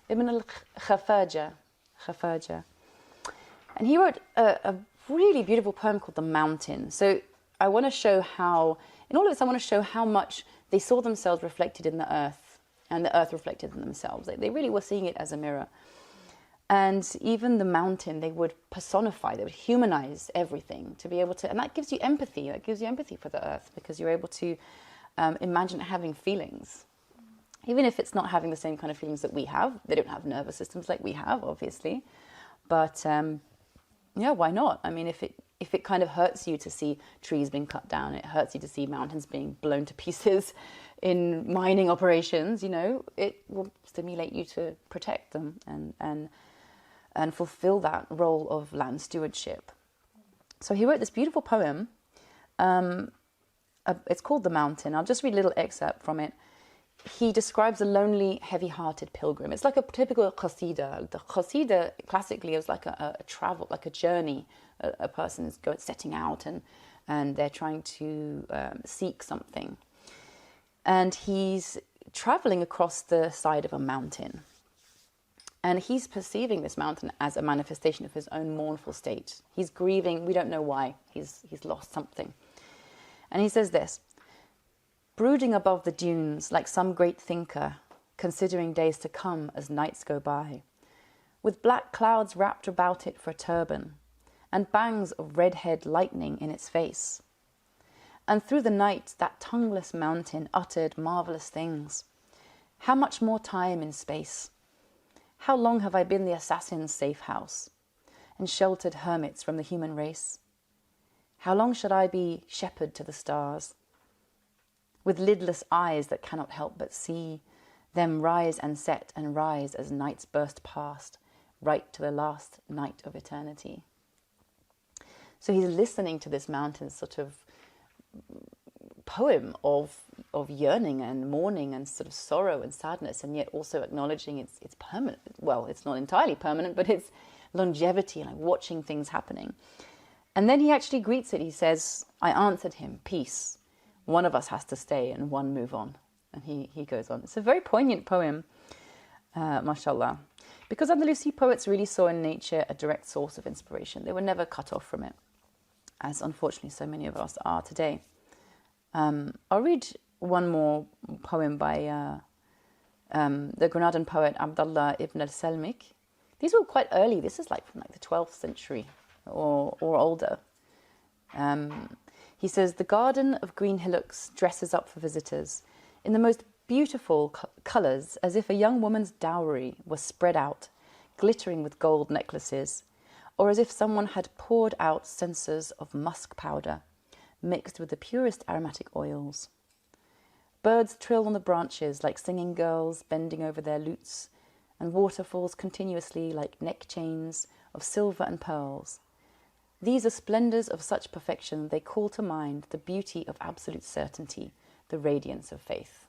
Ibn al-Khafaja. And he wrote a really beautiful poem called The Mountain. So I want to show how, in all of this, I want to show how much they saw themselves reflected in the earth and the earth reflected in themselves. They really were seeing it as a mirror. And even the mountain, they would personify, they would humanize everything to be able to, and that gives you empathy. That gives you empathy for the earth because you're able to imagine having feelings. Even if it's not having the same kind of feelings that we have. They don't have nervous systems like we have, obviously. But yeah, why not? I mean, if it kind of hurts you to see trees being cut down, it hurts you to see mountains being blown to pieces in mining operations, you know, it will stimulate you to protect them and fulfill that role of land stewardship. So he wrote this beautiful poem. It's called The Mountain. I'll just read a little excerpt from it. He describes a lonely, heavy-hearted pilgrim. It's like a typical qasida. The qasida, classically, is like a travel, like a journey. A person is setting out and they're trying to seek something. And he's traveling across the side of a mountain. And he's perceiving this mountain as a manifestation of his own mournful state. He's grieving. We don't know why. He's lost something. And he says this: brooding above the dunes like some great thinker, considering days to come as nights go by, with black clouds wrapped about it for a turban, and bangs of red-haired lightning in its face. And through the night that tongueless mountain uttered marvellous things. How much more time in space? How long have I been the assassin's safe house, and sheltered hermits from the human race? How long should I be shepherd to the stars, with lidless eyes that cannot help but see them rise and set and rise as nights burst past, right to the last night of eternity? So he's listening to this mountain sort of poem of yearning and mourning and sort of sorrow and sadness, and yet also acknowledging its permanent. Well, it's not entirely permanent, but its longevity, like watching things happening. And then he actually greets it. He says, I answered him, peace. One of us has to stay and one move on. And he goes on. It's a very poignant poem, mashallah. Because Andalusi poets really saw in nature a direct source of inspiration. They were never cut off from it, as unfortunately so many of us are today. I'll read one more poem by the Granadan poet Abdullah ibn al-Salmik. These were quite early. This is like from like the 12th century or older. He says, the garden of green hillocks dresses up for visitors in the most beautiful colours, as if a young woman's dowry was spread out, glittering with gold necklaces, or as if someone had poured out censers of musk powder, mixed with the purest aromatic oils. Birds trill on the branches like singing girls bending over their lutes, and water falls continuously like neck chains of silver and pearls. These are splendours of such perfection they call to mind the beauty of absolute certainty, the radiance of faith.